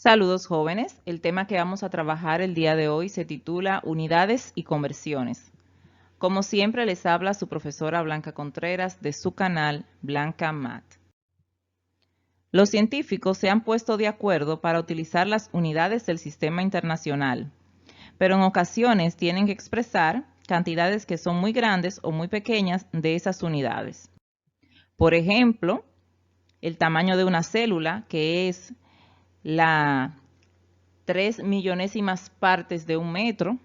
Saludos jóvenes, el tema que vamos a trabajar el día de hoy se titula Unidades y conversiones. Como siempre les habla su profesora Blanca Contreras de su canal Blanca Math. Los científicos se han puesto de acuerdo para utilizar las unidades del sistema internacional, pero en ocasiones tienen que expresar cantidades que son muy grandes o muy pequeñas de esas unidades. Por ejemplo, el tamaño de una célula, que es la 3 millonésimas partes de un metro,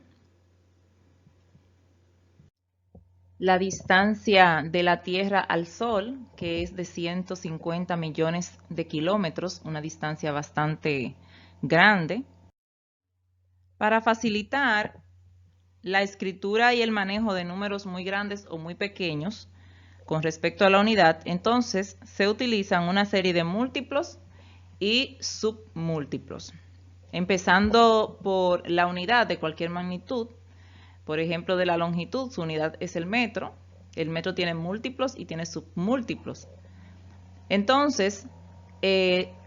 la distancia de la Tierra al Sol, que es de 150 millones de kilómetros, una distancia bastante grande. Para facilitar la escritura y el manejo de números muy grandes o muy pequeños con respecto a la unidad, entonces se utilizan una serie de múltiplos y submúltiplos. Empezando por la unidad de cualquier magnitud, por ejemplo, de la longitud, su unidad es el metro. El metro tiene múltiplos y tiene submúltiplos. Entonces,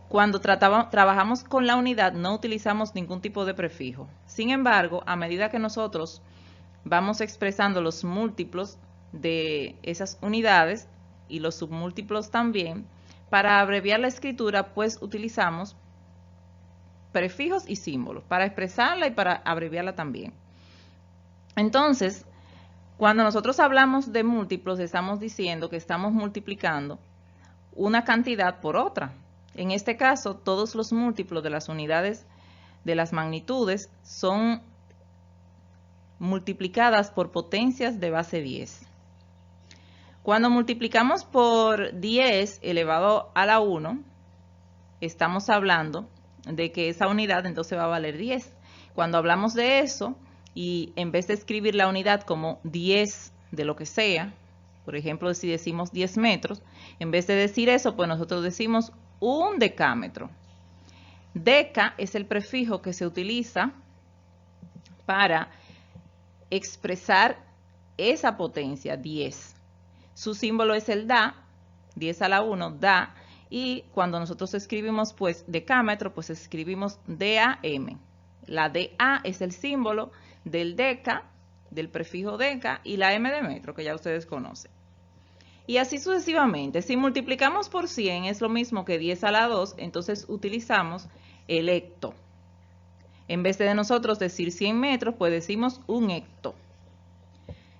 cuando trabajamos con la unidad, no utilizamos ningún tipo de prefijo. Sin embargo, a medida que nosotros vamos expresando los múltiplos de esas unidades y los submúltiplos también, para abreviar la escritura, pues utilizamos prefijos y símbolos para expresarla y para abreviarla también. Entonces, cuando nosotros hablamos de múltiplos, estamos diciendo que estamos multiplicando una cantidad por otra. En este caso, todos los múltiplos de las unidades de las magnitudes son multiplicadas por potencias de base 10. Cuando multiplicamos por 10 elevado a la 1, estamos hablando de que esa unidad entonces va a valer 10. Cuando hablamos de eso, y en vez de escribir la unidad como 10 de lo que sea, por ejemplo, si decimos 10 metros, en vez de decir eso, pues nosotros decimos un decámetro. Deca es el prefijo que se utiliza para expresar esa potencia, 10. Su símbolo es el da, 10 a la 1, da, y cuando nosotros escribimos pues decámetro, pues escribimos DAM. La DA es el símbolo del deca, del prefijo deca, y la M de metro, que ya ustedes conocen. Y así sucesivamente. Si multiplicamos por 100 es lo mismo que 10 a la 2, entonces utilizamos el hecto. En vez de nosotros decir 100 metros, pues decimos un hecto.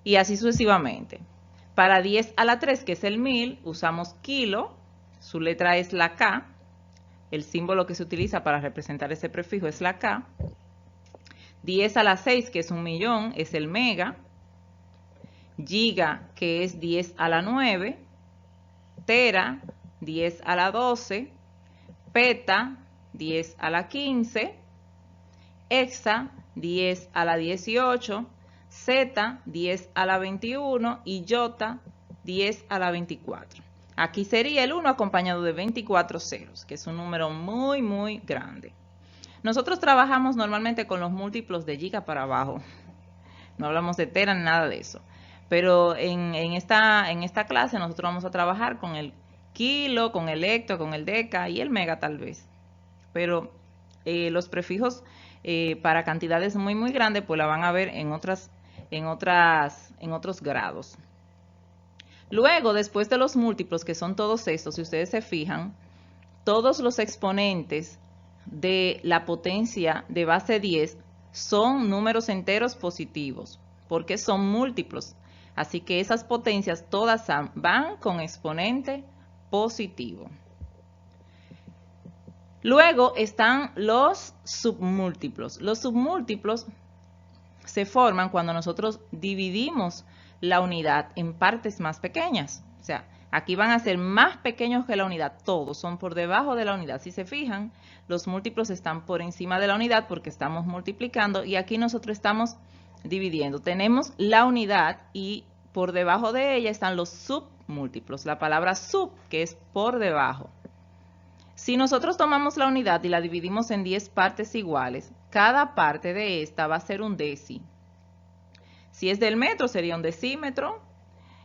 Y así sucesivamente. Para 10 a la 3, que es el 1000, usamos kilo, su letra es la K, el símbolo que se utiliza para representar ese prefijo es la K. 10 a la 6, que es un millón, es el mega. Giga, que es 10 a la 9. Tera, 10 a la 12. Peta, 10 a la 15. Hexa, 10 a la 18. Zeta, 10 a la 21. Y iota, 10 a la 24. Aquí sería el 1 acompañado de 24 ceros, que es un número muy, muy grande. Nosotros trabajamos normalmente con los múltiplos de giga para abajo. No hablamos de tera ni nada de eso. Pero en esta clase nosotros vamos a trabajar con el kilo, con el hecto, con el deca y el mega tal vez. Pero los prefijos para cantidades muy, muy grandes pues la van a ver en otros grados. Luego, después de los múltiplos, que son todos estos, si ustedes se fijan, todos los exponentes de la potencia de base 10 son números enteros positivos, porque son múltiplos. Así que esas potencias todas van con exponente positivo. Luego están los submúltiplos. Los submúltiplos se forman cuando nosotros dividimos la unidad en partes más pequeñas. O sea, aquí van a ser más pequeños que la unidad. Todos son por debajo de la unidad. Si se fijan, los múltiplos están por encima de la unidad porque estamos multiplicando y aquí nosotros estamos dividiendo. Tenemos la unidad y por debajo de ella están los submúltiplos. La palabra sub, que es por debajo. Si nosotros tomamos la unidad y la dividimos en 10 partes iguales, cada parte de esta va a ser un deci. Si es del metro, sería un decímetro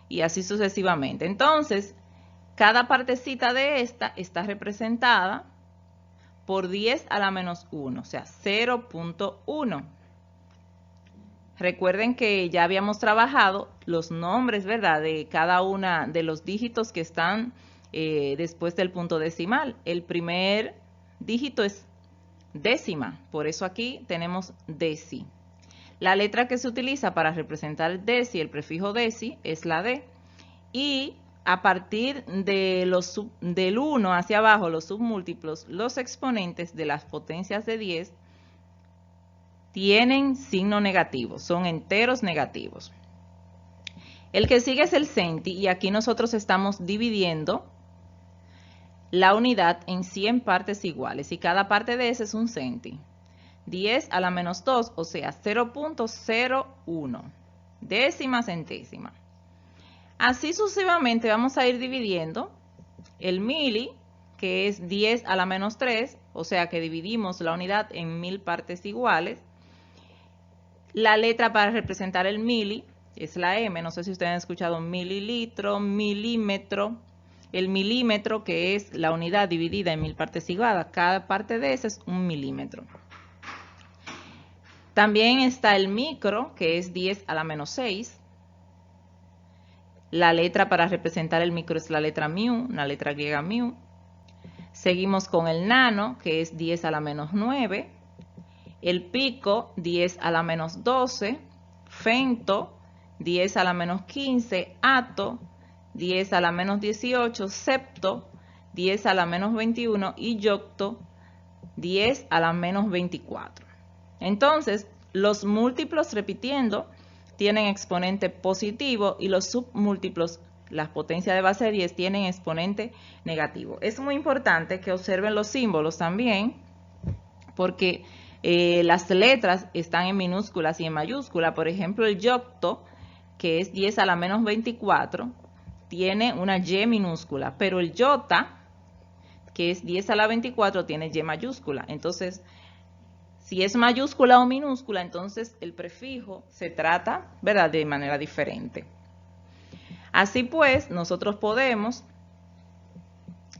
y así sucesivamente. Entonces, cada partecita de esta está representada por 10 a la menos 1, o sea, 0.1. Recuerden que ya habíamos trabajado los nombres, ¿verdad?, de cada una de los dígitos que están después del punto decimal. El primer dígito es décima, por eso aquí tenemos deci. La letra que se utiliza para representar deci, el prefijo deci, es la D. Y a partir de del 1 hacia abajo, los submúltiplos, los exponentes de las potencias de 10 tienen signo negativo, son enteros negativos. El que sigue es el centi, y aquí nosotros estamos dividiendo la unidad en 100 partes iguales, y cada parte de ese es un centi. 10 a la menos 2, o sea, 0.01, décima centésima. Así sucesivamente vamos a ir dividiendo el mili, que es 10 a la menos 3, o sea que dividimos la unidad en 1000 partes iguales. La letra para representar el mili es la M, no sé si ustedes han escuchado mililitro, milímetro. El milímetro, que es la unidad dividida en 1000 partes iguales, cada parte de esa es un milímetro. También está el micro, que es 10 a la menos 6. La letra para representar el micro es la letra mu, una letra griega mu. Seguimos con el nano, que es 10 a la menos 9. El pico, 10 a la menos 12. Femto, 10 a la menos 15. Ato, 10 a la menos 18. Septo, 10 a la menos 21. Y yocto, 10 a la menos 24. Entonces, los múltiplos, repitiendo, tienen exponente positivo, y los submúltiplos, las potencias de base de 10, tienen exponente negativo. Es muy importante que observen los símbolos también, porque las letras están en minúsculas y en mayúsculas. Por ejemplo, el yocto, que es 10 a la menos 24, tiene una Y minúscula, pero el yota, que es 10 a la 24, tiene Y mayúscula. Entonces, si es mayúscula o minúscula, entonces el prefijo se trata, ¿verdad?, de manera diferente. Así pues, nosotros podemos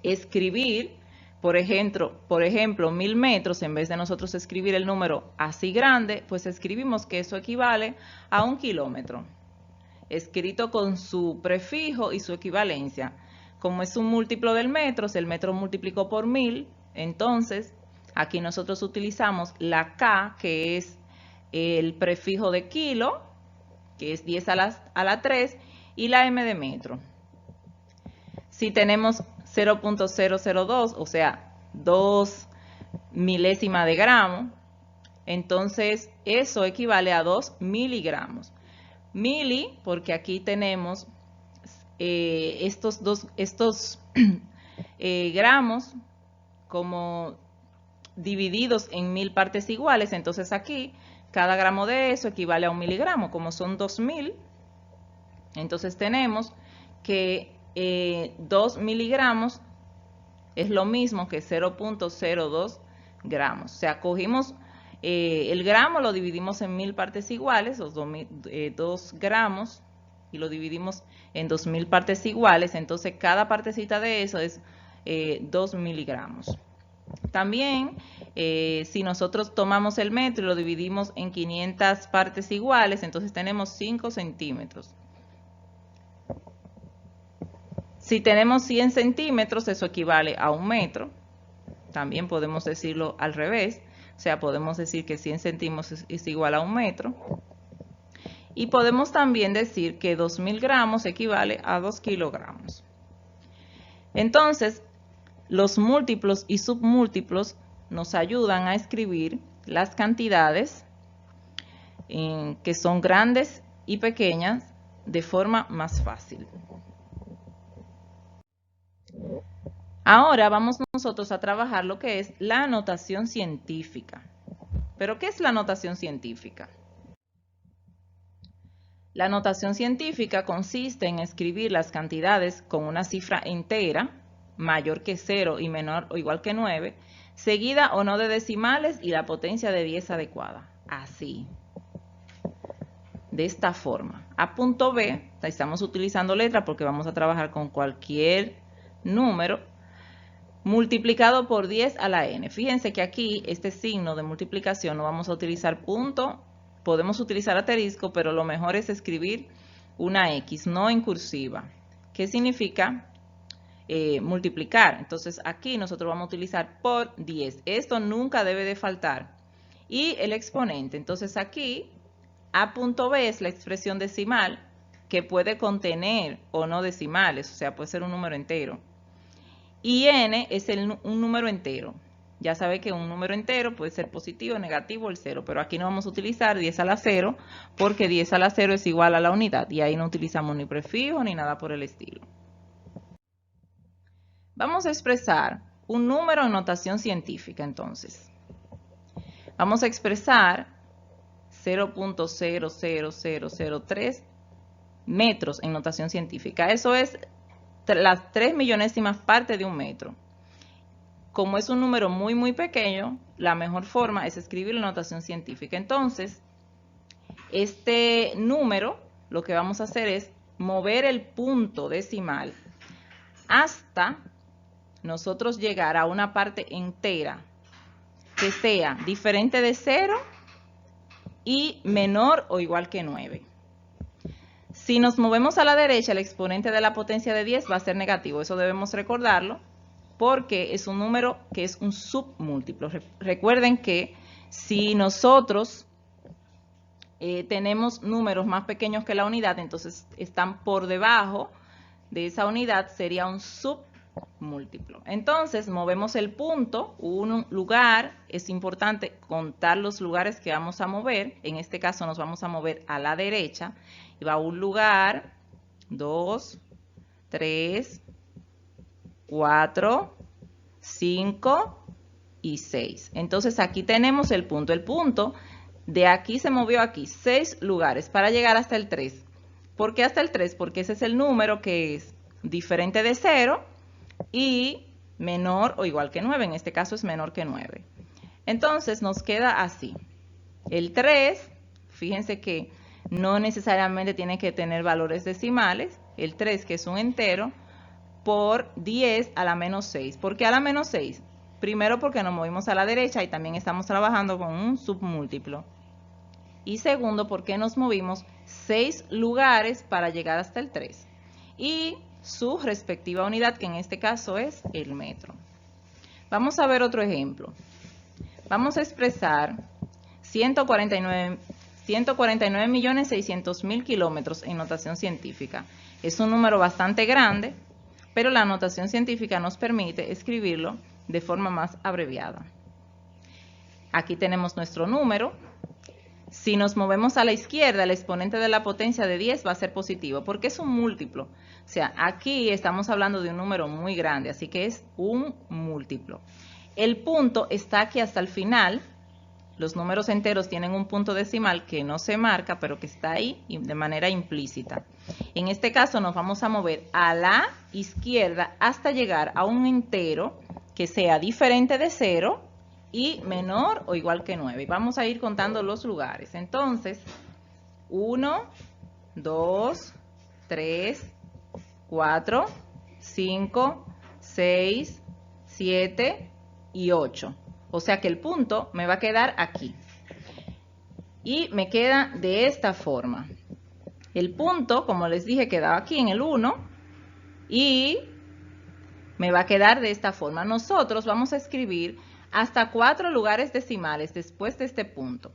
escribir, por ejemplo, 1000 metros, en vez de nosotros escribir el número así grande, pues escribimos que eso equivale a 1 kilómetro, escrito con su prefijo y su equivalencia. Como es un múltiplo del metro, el metro multiplicó por 1000, entonces aquí nosotros utilizamos la K, que es el prefijo de kilo, que es 10 a la 3, y la M de metro. Si tenemos 0.002, o sea, 2 milésimas de gramo, entonces eso equivale a 2 miligramos. Mili, porque aquí tenemos estos gramos como divididos en 1000 partes iguales, entonces aquí cada gramo de eso equivale a 1 miligramo. Como son 2000, entonces tenemos que 2 miligramos es lo mismo que 0.02 gramos. O sea, cogimos el gramo, lo dividimos en 1000 partes iguales, los 2 gramos, y lo dividimos en 2000 partes iguales. Entonces cada partecita de eso es 2 miligramos. También, si nosotros tomamos el metro y lo dividimos en 500 partes iguales, entonces tenemos 5 centímetros. Si tenemos 100 centímetros, eso equivale a 1 metro. También podemos decirlo al revés. O sea, podemos decir que 100 centímetros es igual a 1 metro. Y podemos también decir que 2000 gramos equivale a 2 kilogramos. Entonces, los múltiplos y submúltiplos nos ayudan a escribir las cantidades que son grandes y pequeñas de forma más fácil. Ahora vamos nosotros a trabajar lo que es la notación científica. ¿Pero qué es la notación científica? La notación científica consiste en escribir las cantidades con una cifra entera, mayor que 0 y menor o igual que 9, seguida o no de decimales y la potencia de 10 adecuada. Así. De esta forma. A punto B, estamos utilizando letra porque vamos a trabajar con cualquier número. multiplicado por 10 a la n. Fíjense que aquí este signo de multiplicación no vamos a utilizar punto, podemos utilizar asterisco, pero lo mejor es escribir una X, no en cursiva. ¿Qué significa multiplicar? Entonces aquí nosotros vamos a utilizar por 10. Esto nunca debe de faltar. Y el exponente. Entonces aquí A punto B es la expresión decimal que puede contener o no decimales, o sea, puede ser un número entero. Y n es un número entero. Ya sabe que un número entero puede ser positivo, negativo, el 0, pero aquí no vamos a utilizar 10 a la 0 porque 10 a la 0 es igual a la unidad y ahí no utilizamos ni prefijo ni nada por el estilo. Vamos a expresar un número en notación científica entonces. Vamos a expresar 0.00003 metros en notación científica. Eso es las 3 millonésimas partes de un metro. Como es un número muy pequeño, la mejor forma es escribirlo en notación científica. Entonces, este número, lo que vamos a hacer es mover el punto decimal hasta nosotros llegar a una parte entera que sea diferente de 0 y menor o igual que 9. Si nos movemos a la derecha, el exponente de la potencia de 10 va a ser negativo. Eso debemos recordarlo porque es un número que es un submúltiplo. Recuerden que si nosotros tenemos números más pequeños que la unidad, entonces están por debajo de esa unidad, sería un submúltiplo. Entonces movemos el punto, un lugar, es importante contar los lugares que vamos a mover. En este caso nos vamos a mover a la derecha y va un lugar, 2, 3, 4, 5 y 6. Entonces aquí tenemos el punto. El punto de aquí se movió aquí 6 lugares para llegar hasta el 3. ¿Por qué hasta el 3? Porque ese es el número que es diferente de 0 y menor o igual que 9. En este caso es menor que 9. Entonces nos queda así. El 3, fíjense que no necesariamente tiene que tener valores decimales. El 3, que es un entero, por 10 a la menos 6. ¿Por qué a la menos 6? Primero porque nos movimos a la derecha y también estamos trabajando con un submúltiplo. Y segundo porque nos movimos 6 lugares para llegar hasta el 3. Y su respectiva unidad, que en este caso es el metro. Vamos a ver otro ejemplo. Vamos a expresar 149.600.000 kilómetros en notación científica. Es un número bastante grande, pero la notación científica nos permite escribirlo de forma más abreviada. Aquí tenemos nuestro número. Si nos movemos a la izquierda, el exponente de la potencia de 10 va a ser positivo, porque es un múltiplo. O sea, aquí estamos hablando de un número muy grande, así que es un múltiplo. El punto está aquí hasta el final. Los números enteros tienen un punto decimal que no se marca, pero que está ahí de manera implícita. En este caso nos vamos a mover a la izquierda hasta llegar a un entero que sea diferente de 0 y menor o igual que 9. Vamos a ir contando los lugares. Entonces, 1, 2, 3, 4, 5, 6, 7 y 8. O sea que el punto me va a quedar aquí. Y me queda de esta forma. El punto, como les dije, quedaba aquí en el 1 y me va a quedar de esta forma. Nosotros vamos a escribir hasta 4 lugares decimales después de este punto.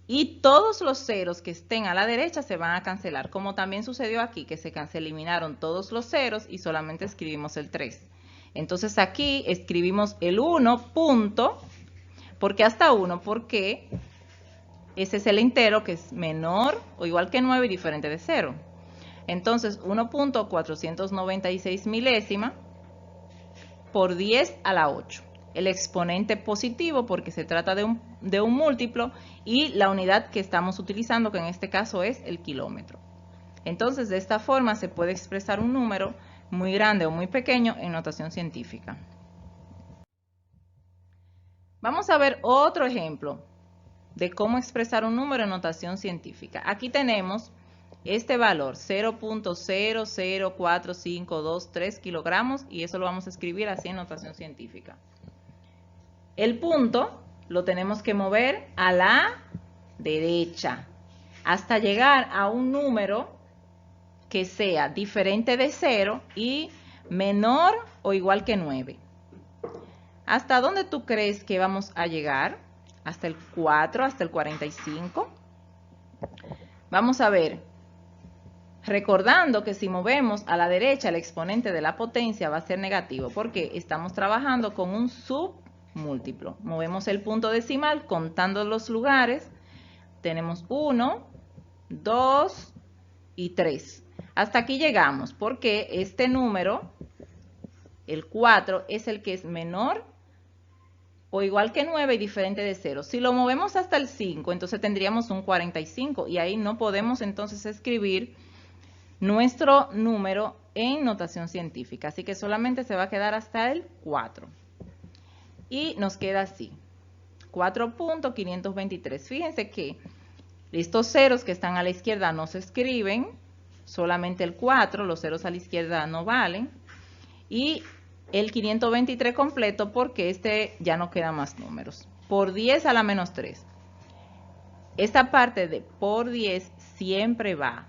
Y todos los ceros que estén a la derecha se van a cancelar, como también sucedió aquí, que se eliminaron todos los ceros y solamente escribimos el 3. Entonces aquí escribimos el 1 punto, ¿por qué hasta 1? Porque ese es el entero que es menor o igual que 9 y diferente de 0. Entonces 1.496 milésima por 10 a la 8. El exponente positivo porque se trata de un múltiplo y la unidad que estamos utilizando, que en este caso es el kilómetro. Entonces de esta forma se puede expresar un número muy grande o muy pequeño en notación científica. Vamos a ver otro ejemplo de cómo expresar un número en notación científica. Aquí tenemos este valor, 0.004523 kilogramos, y eso lo vamos a escribir así en notación científica. El punto lo tenemos que mover a la derecha hasta llegar a un número que sea diferente de 0 y menor o igual que 9. ¿Hasta dónde tú crees que vamos a llegar? Hasta el 4, hasta el 45. Vamos a ver, recordando que si movemos a la derecha el exponente de la potencia va a ser negativo, porque estamos trabajando con un submúltiplo. Movemos el punto decimal contando los lugares. Tenemos 1, 2 y 3. Hasta aquí llegamos, porque este número, el 4, es el que es menor o igual que 9 y diferente de 0. Si lo movemos hasta el 5, entonces tendríamos un 45, y ahí no podemos entonces escribir nuestro número en notación científica. Así que solamente se va a quedar hasta el 4. Y nos queda así, 4.523. Fíjense que estos ceros que están a la izquierda no se escriben, solamente el 4, los ceros a la izquierda no valen. Y el 523 completo, porque este ya no quedan más números. Por 10 a la menos 3. Esta parte de por 10 siempre va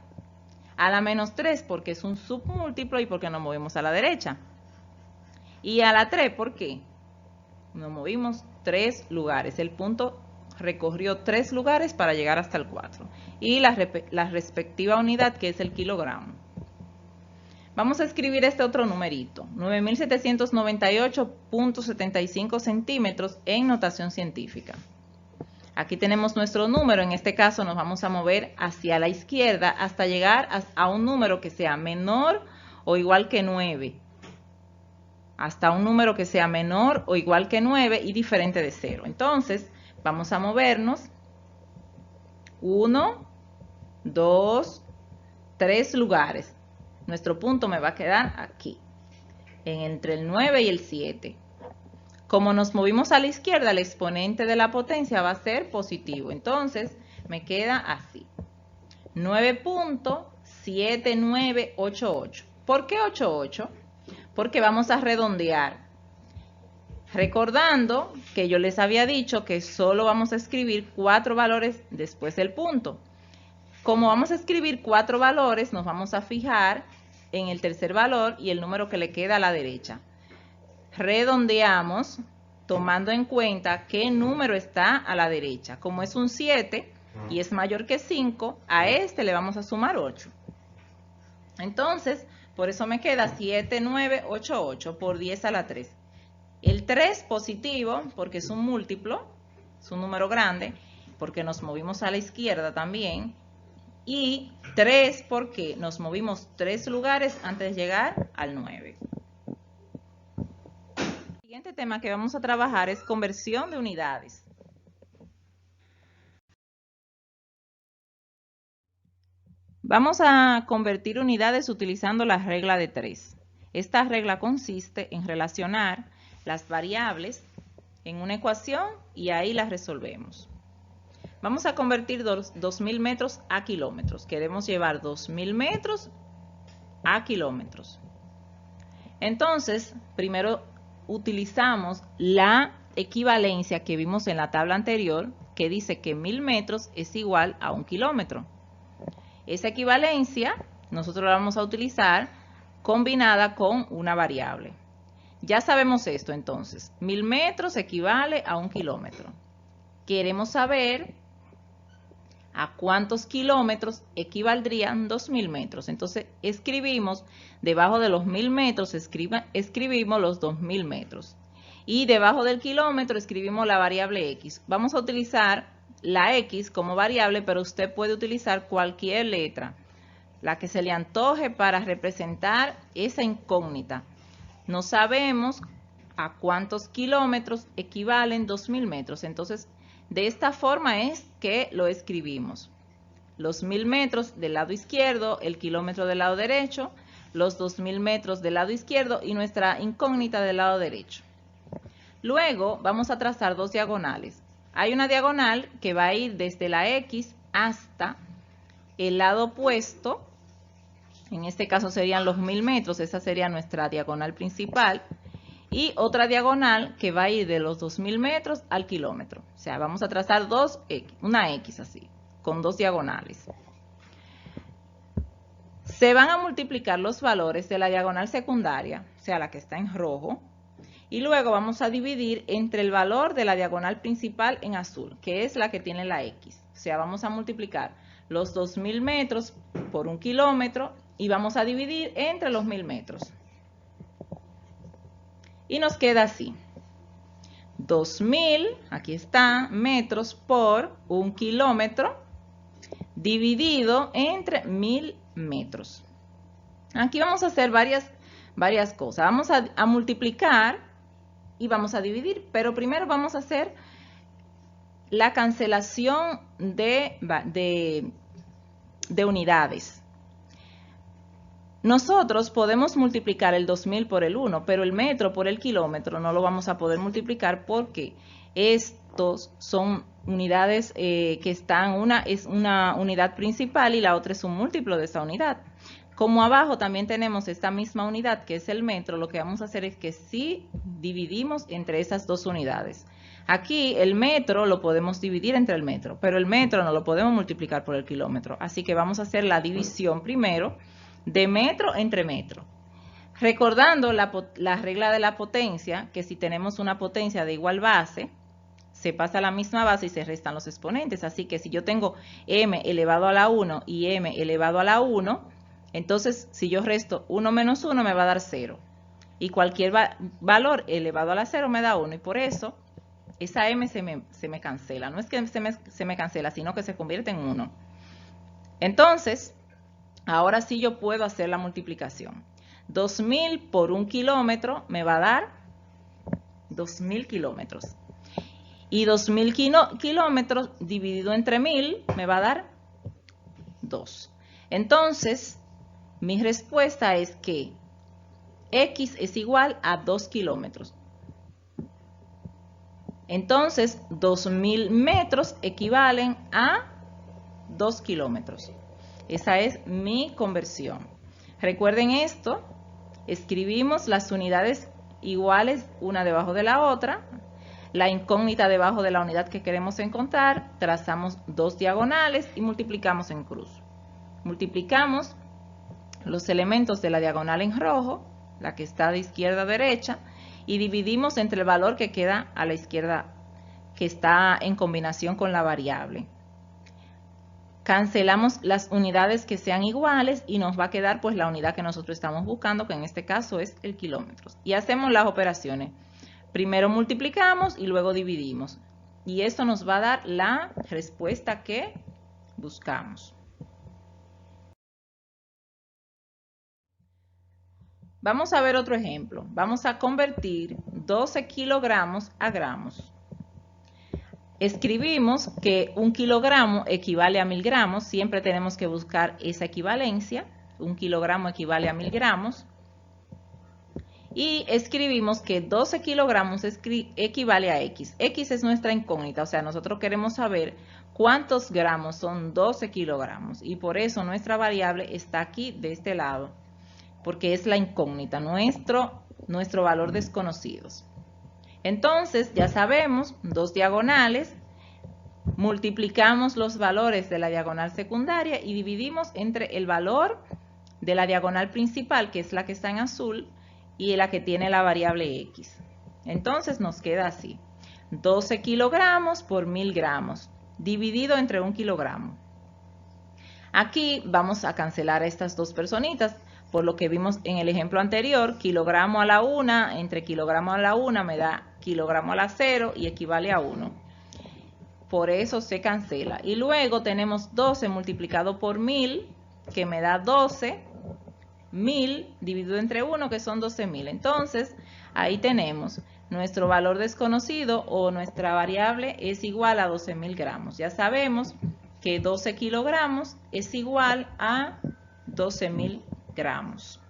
a la menos 3 porque es un submúltiplo y porque nos movemos a la derecha. Y a la 3, ¿por qué? Nos movimos 3 lugares. El punto recorrió 3 lugares para llegar hasta el 4. Y la respectiva unidad, que es el kilogramo. Vamos a escribir este otro numerito, 9.798.75 centímetros en notación científica. Aquí tenemos nuestro número, en este caso nos vamos a mover hacia la izquierda hasta llegar a un número que sea menor o igual que 9. Hasta un número que sea menor o igual que 9 y diferente de 0. Entonces, vamos a movernos 1, 2, 3 lugares. Nuestro punto me va a quedar aquí, entre el 9 y el 7. Como nos movimos a la izquierda, el exponente de la potencia va a ser positivo. Entonces, me queda así, 9.7988. ¿Por qué 88? Porque vamos a redondear. Recordando que yo les había dicho que solo vamos a escribir 4 valores después del punto. Como vamos a escribir 4 valores, nos vamos a fijar en el tercer valor y el número que le queda a la derecha. Redondeamos tomando en cuenta qué número está a la derecha. Como es un 7 y es mayor que 5, a este le vamos a sumar 8. Entonces, por eso me queda 7988 por 10 a la 3. El 3 positivo porque es un múltiplo, es un número grande, porque nos movimos a la izquierda también. Y 3 porque nos movimos 3 lugares antes de llegar al 9. El siguiente tema que vamos a trabajar es conversión de unidades. Vamos a convertir unidades utilizando la regla de 3. Esta regla consiste en relacionar las variables en una ecuación y ahí las resolvemos. Vamos a convertir 2.000 metros a kilómetros. Queremos llevar 2.000 metros a kilómetros. Entonces, primero utilizamos la equivalencia que vimos en la tabla anterior, que dice que 1.000 metros es igual a 1 kilómetro. Esa equivalencia nosotros la vamos a utilizar combinada con una variable. Ya sabemos esto entonces. 1.000 metros equivale a 1 kilómetro. Queremos saber a cuántos kilómetros equivaldrían 2.000 metros. Entonces escribimos debajo de los 1.000 metros, escribimos los 2.000 metros. Y debajo del kilómetro escribimos la variable x. Vamos a utilizar la x como variable, pero usted puede utilizar cualquier letra, la que se le antoje para representar esa incógnita. No sabemos a cuántos kilómetros equivalen 2.000 metros. Entonces, de esta forma es que lo escribimos. Los 1.000 metros del lado izquierdo, el kilómetro del lado derecho, los 2.000 metros del lado izquierdo y nuestra incógnita del lado derecho. Luego vamos a trazar 2 diagonales. Hay una diagonal que va a ir desde la X hasta el lado opuesto, en este caso serían los 1000 metros, esa sería nuestra diagonal principal, y otra diagonal que va a ir de los 2000 metros al kilómetro. O sea, vamos a trazar una X así, con dos diagonales. Se van a multiplicar los valores de la diagonal secundaria, o sea, la que está en rojo, y luego vamos a dividir entre el valor de la diagonal principal en azul, que es la que tiene la X. O sea, vamos a multiplicar los 2000 metros por un kilómetro y vamos a dividir entre los 1000 metros. Y nos queda así. 2000, aquí está, metros por un kilómetro dividido entre 1000 metros. Aquí vamos a hacer varias cosas. Vamos a multiplicar y vamos a dividir, pero primero vamos a hacer la cancelación de unidades. Nosotros podemos multiplicar el 2000 por el 1, pero el metro por el kilómetro no lo vamos a poder multiplicar porque estos son unidades que están, una es una unidad principal y la otra es un múltiplo de esa unidad. Como abajo también tenemos esta misma unidad que es el metro, lo que vamos a hacer es que sí dividimos entre esas dos unidades. Aquí el metro lo podemos dividir entre el metro, pero el metro no lo podemos multiplicar por el kilómetro. Así que vamos a hacer la división primero de metro entre metro. Recordando la regla de la potencia, que si tenemos una potencia de igual base, se pasa a la misma base y se restan los exponentes. Así que si yo tengo m elevado a la 1 y m elevado a la 1, entonces si yo resto 1 menos 1 me va a dar 0. Y cualquier valor elevado a la 0 me da 1. Y por eso esa m se me cancela. No es que se me cancela, sino que se convierte en 1. Entonces, ahora sí yo puedo hacer la multiplicación. 2000 por un kilómetro me va a dar 2000 kilómetros. Y 2000 kilómetros dividido entre 1000 me va a dar 2. Entonces, mi respuesta es que X es igual a 2 kilómetros. Entonces, 2000 metros equivalen a 2 kilómetros. Esa es mi conversión. Recuerden esto, escribimos las unidades iguales una debajo de la otra, la incógnita debajo de la unidad que queremos encontrar, trazamos dos diagonales y multiplicamos en cruz. Multiplicamos los elementos de la diagonal en rojo, la que está de izquierda a derecha, y dividimos entre el valor que queda a la izquierda, que está en combinación con la variable. Cancelamos las unidades que sean iguales y nos va a quedar pues la unidad que nosotros estamos buscando, que en este caso es el kilómetros. Y hacemos las operaciones. Primero multiplicamos y luego dividimos. Y esto nos va a dar la respuesta que buscamos. Vamos a ver otro ejemplo. Vamos a convertir 12 kilogramos a gramos. Escribimos que un kilogramo equivale a 1000 gramos. Siempre tenemos que buscar esa equivalencia. Un kilogramo equivale a 1000 gramos. Y escribimos que 12 kilogramos equivale a X. X es nuestra incógnita, o sea, nosotros queremos saber cuántos gramos son 12 kilogramos. Y por eso nuestra variable está aquí de este lado, porque es la incógnita, nuestro valor desconocidos. Entonces, ya sabemos, dos diagonales, multiplicamos los valores de la diagonal secundaria y dividimos entre el valor de la diagonal principal, que es la que está en azul, y la que tiene la variable X. Entonces nos queda así, 12 kilogramos por 1000 gramos, dividido entre 1 kilogramo. Aquí vamos a cancelar a estas dos personitas, por lo que vimos en el ejemplo anterior, kilogramo a la 1, entre kilogramo a la 1 me da kilogramo a la 0 y equivale a 1. Por eso se cancela. Y luego tenemos 12 multiplicado por 1000, que me da 12. 1000 dividido entre 1, que son 12.000. Entonces, ahí tenemos nuestro valor desconocido o nuestra variable es igual a 12.000 gramos. Ya sabemos que 12 kilogramos es igual a 12.000 gramos.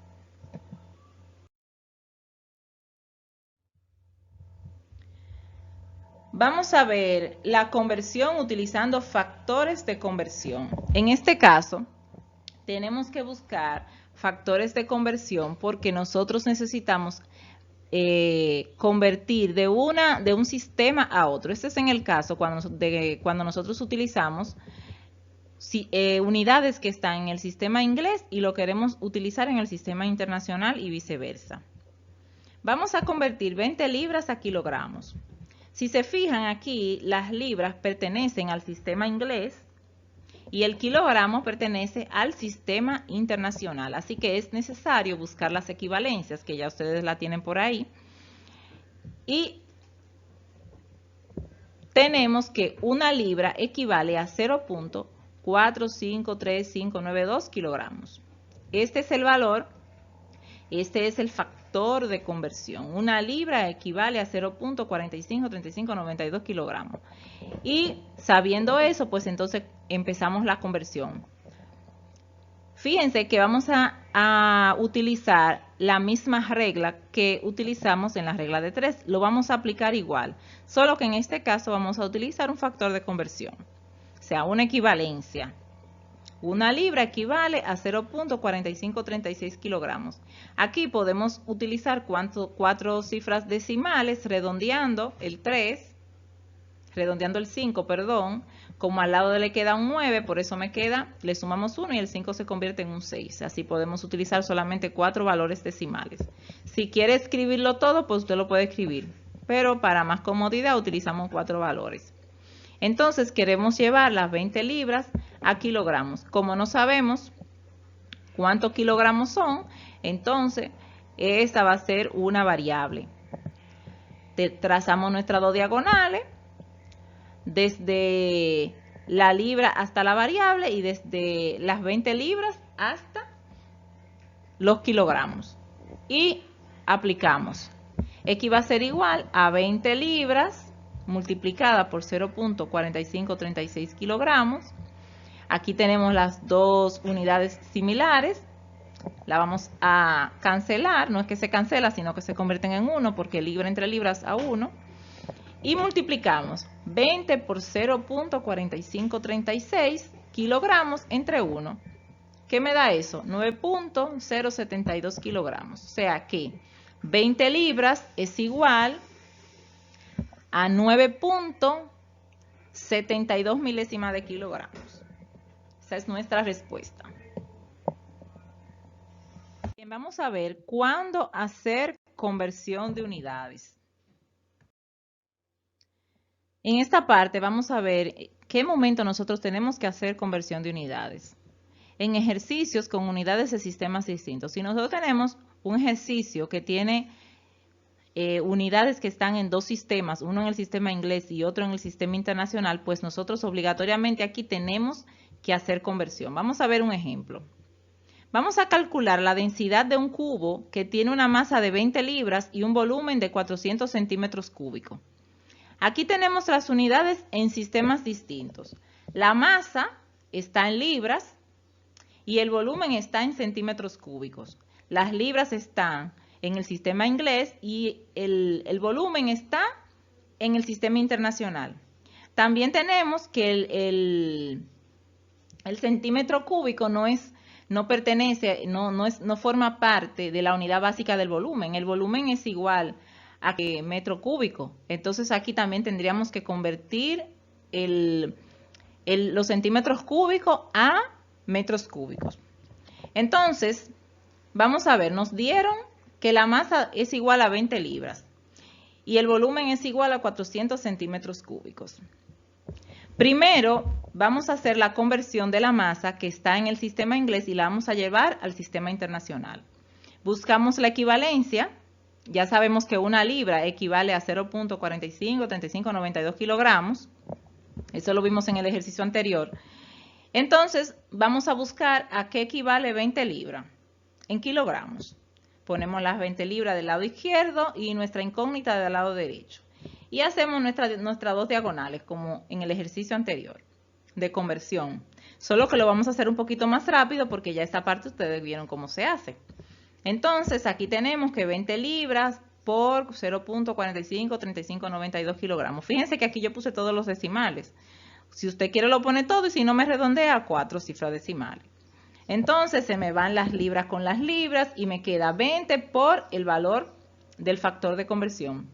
Vamos a ver la conversión utilizando factores de conversión. En este caso, tenemos que buscar factores de conversión porque nosotros necesitamos convertir de un sistema a otro. Este es en el caso cuando nosotros utilizamos unidades que están en el sistema inglés y lo queremos utilizar en el sistema internacional y viceversa. Vamos a convertir 20 libras a kilogramos. Si se fijan aquí, las libras pertenecen al sistema inglés y el kilogramo pertenece al sistema internacional. Así que es necesario buscar las equivalencias, que ya ustedes la tienen por ahí. Y tenemos que una libra equivale a 0.4539592 kilogramos. Este es el valor, este es el factor de conversión. Una libra equivale a 0.453592 kilogramos. Y sabiendo eso, pues entonces empezamos la conversión. Fíjense que vamos a utilizar la misma regla que utilizamos en la regla de 3. Lo vamos a aplicar igual, solo que en este caso vamos a utilizar un factor de conversión. O sea, una equivalencia. Una libra equivale a 0.4536 kilogramos. Aquí podemos utilizar 4 cifras decimales redondeando el 5, perdón. Como al lado le queda un 9, por eso le sumamos 1 y el 5 se convierte en un 6. Así podemos utilizar solamente 4 valores decimales. Si quiere escribirlo todo, pues usted lo puede escribir. Pero para más comodidad utilizamos 4 valores. Entonces queremos llevar las 20 libras a kilogramos. Como no sabemos cuántos kilogramos son, entonces esta va a ser una variable. Trazamos nuestras dos diagonales, desde la libra hasta la variable y desde las 20 libras hasta los kilogramos. Y aplicamos. X va a ser igual a 20 libras multiplicada por 0.4536 kilogramos. Aquí tenemos las dos unidades similares. La vamos a cancelar. No es que se cancela, sino que se convierten en 1 porque libra entre libras a 1. Y multiplicamos 20 por 0.4536 kilogramos entre 1. ¿Qué me da eso? 9.072 kilogramos. O sea que 20 libras es igual a 9.72 milésimas de kilogramos. Esa es nuestra respuesta. Bien, vamos a ver cuándo hacer conversión de unidades. En esta parte vamos a ver qué momento nosotros tenemos que hacer conversión de unidades. En ejercicios con unidades de sistemas distintos. Si nosotros tenemos un ejercicio que tiene unidades que están en dos sistemas, uno en el sistema inglés y otro en el sistema internacional, pues nosotros obligatoriamente aquí tenemos que hacer conversión. Vamos a ver un ejemplo. Vamos a calcular la densidad de un cubo que tiene una masa de 20 libras y un volumen de 400 centímetros cúbicos. Aquí tenemos las unidades en sistemas distintos. La masa está en libras y el volumen está en centímetros cúbicos. Las libras están en el sistema inglés y el volumen está en el sistema internacional. También tenemos que el centímetro cúbico no forma parte de la unidad básica del volumen. El volumen es igual a metro cúbico. Entonces aquí también tendríamos que convertir los centímetros cúbicos a metros cúbicos. Entonces, vamos a ver, nos dieron que la masa es igual a 20 libras y el volumen es igual a 400 centímetros cúbicos. Primero, vamos a hacer la conversión de la masa que está en el sistema inglés y la vamos a llevar al sistema internacional. Buscamos la equivalencia. Ya sabemos que una libra equivale a 0.453592 kilogramos. Eso lo vimos en el ejercicio anterior. Entonces, vamos a buscar a qué equivale 20 libras en kilogramos. Ponemos las 20 libras del lado izquierdo y nuestra incógnita del lado derecho. Y hacemos nuestras dos diagonales, como en el ejercicio anterior, de conversión. Solo que lo vamos a hacer un poquito más rápido porque ya esta parte ustedes vieron cómo se hace. Entonces, aquí tenemos que 20 libras por 0.453592 kilogramos. Fíjense que aquí yo puse todos los decimales. Si usted quiere lo pone todo y si no me redondea a 4 cifras decimales. Entonces se me van las libras con las libras y me queda 20 por el valor del factor de conversión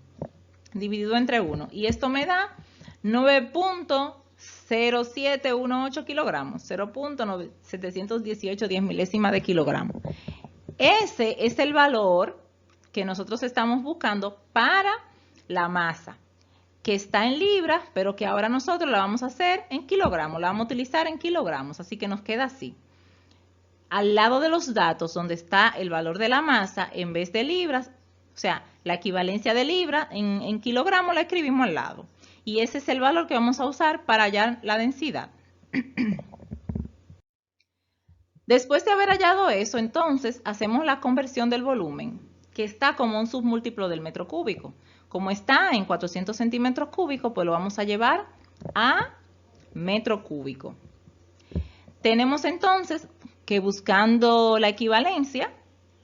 dividido entre 1. Y esto me da 9.0718 kilogramos, 0.718 milésimas de kilogramo. Ese es el valor que nosotros estamos buscando para la masa, que está en libras, pero que ahora nosotros la vamos a hacer en kilogramos, la vamos a utilizar en kilogramos, así que nos queda así. Al lado de los datos donde está el valor de la masa, en vez de libras, o sea, la equivalencia de libras en kilogramos la escribimos al lado. Y ese es el valor que vamos a usar para hallar la densidad. Después de haber hallado eso, entonces hacemos la conversión del volumen, que está como un submúltiplo del metro cúbico. Como está en 400 centímetros cúbicos, pues lo vamos a llevar a metro cúbico. Tenemos entonces que buscando la equivalencia,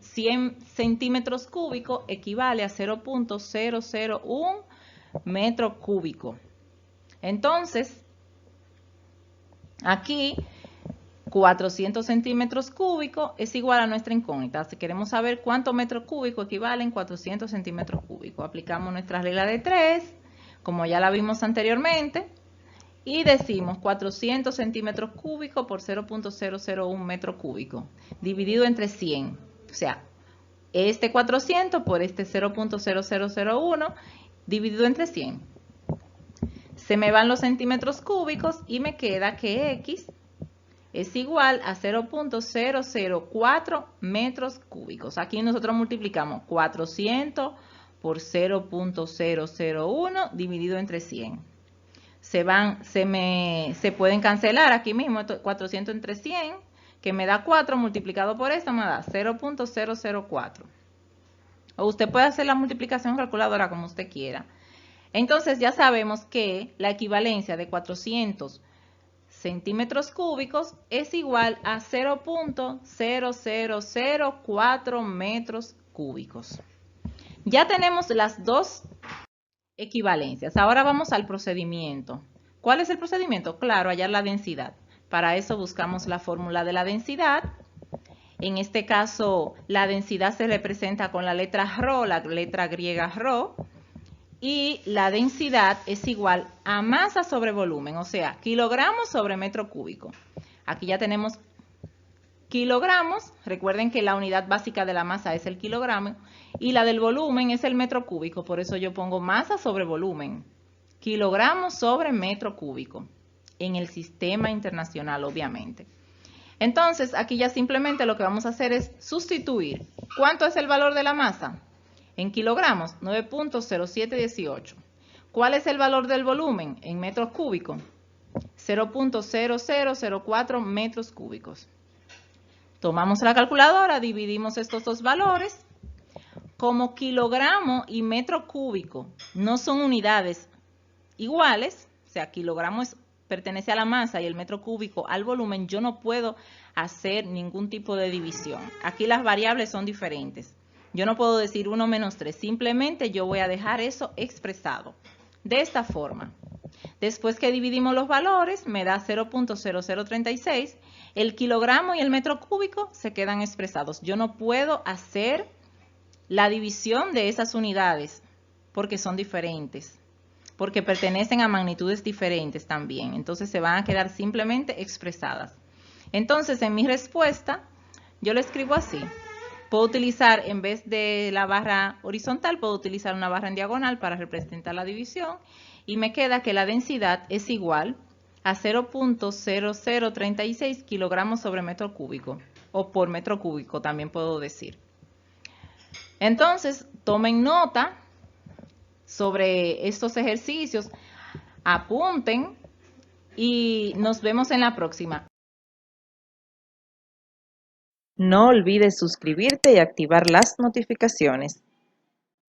100 centímetros cúbicos equivale a 0.001 metro cúbico. Entonces, aquí 400 centímetros cúbicos es igual a nuestra incógnita. Si queremos saber cuántos metros cúbicos equivalen 400 centímetros cúbicos, aplicamos nuestra regla de 3, como ya la vimos anteriormente, y decimos 400 centímetros cúbicos por 0.001 metro cúbico, dividido entre 100. O sea, este 400 por este 0.0001, dividido entre 100. Se me van los centímetros cúbicos y me queda que X es igual a 0.004 metros cúbicos. Aquí nosotros multiplicamos 400 por 0.001 dividido entre 100. Se pueden cancelar aquí mismo, 400 entre 100, que me da 4 multiplicado por esto me da 0.004. O usted puede hacer la multiplicación calculadora como usted quiera. Entonces ya sabemos que la equivalencia de 400 centímetros cúbicos es igual a 0.0004 metros cúbicos. Ya tenemos las dos equivalencias. Ahora vamos al procedimiento. ¿Cuál es el procedimiento? Claro, hallar la densidad. Para eso buscamos la fórmula de la densidad. En este caso, la densidad se representa con la letra ρ, la letra griega ρ. Y la densidad es igual a masa sobre volumen, o sea, kilogramos sobre metro cúbico. Aquí ya tenemos kilogramos, recuerden que la unidad básica de la masa es el kilogramo, y la del volumen es el metro cúbico, por eso yo pongo masa sobre volumen, kilogramos sobre metro cúbico, en el sistema internacional, obviamente. Entonces, aquí ya simplemente lo que vamos a hacer es sustituir. ¿Cuánto es el valor de la masa? En kilogramos, 9.0718. ¿Cuál es el valor del volumen? En metros cúbicos, 0.0004 metros cúbicos. Tomamos la calculadora, dividimos estos dos valores. Como kilogramo y metro cúbico no son unidades iguales, o sea, kilogramo pertenece a la masa y el metro cúbico al volumen, yo no puedo hacer ningún tipo de división. Aquí las variables son diferentes. Yo no puedo decir 1 menos 3, simplemente yo voy a dejar eso expresado de esta forma. Después que dividimos los valores, me da 0.0036. El kilogramo y el metro cúbico se quedan expresados. Yo no puedo hacer la división de esas unidades porque son diferentes, porque pertenecen a magnitudes diferentes también. Entonces se van a quedar simplemente expresadas. Entonces en mi respuesta yo lo escribo así. Puedo utilizar, en vez de la barra horizontal, puedo utilizar una barra en diagonal para representar la división. Y me queda que la densidad es igual a 0.0036 kilogramos sobre metro cúbico. O por metro cúbico también puedo decir. Entonces, tomen nota sobre estos ejercicios. Apunten y nos vemos en la próxima. No olvides suscribirte y activar las notificaciones.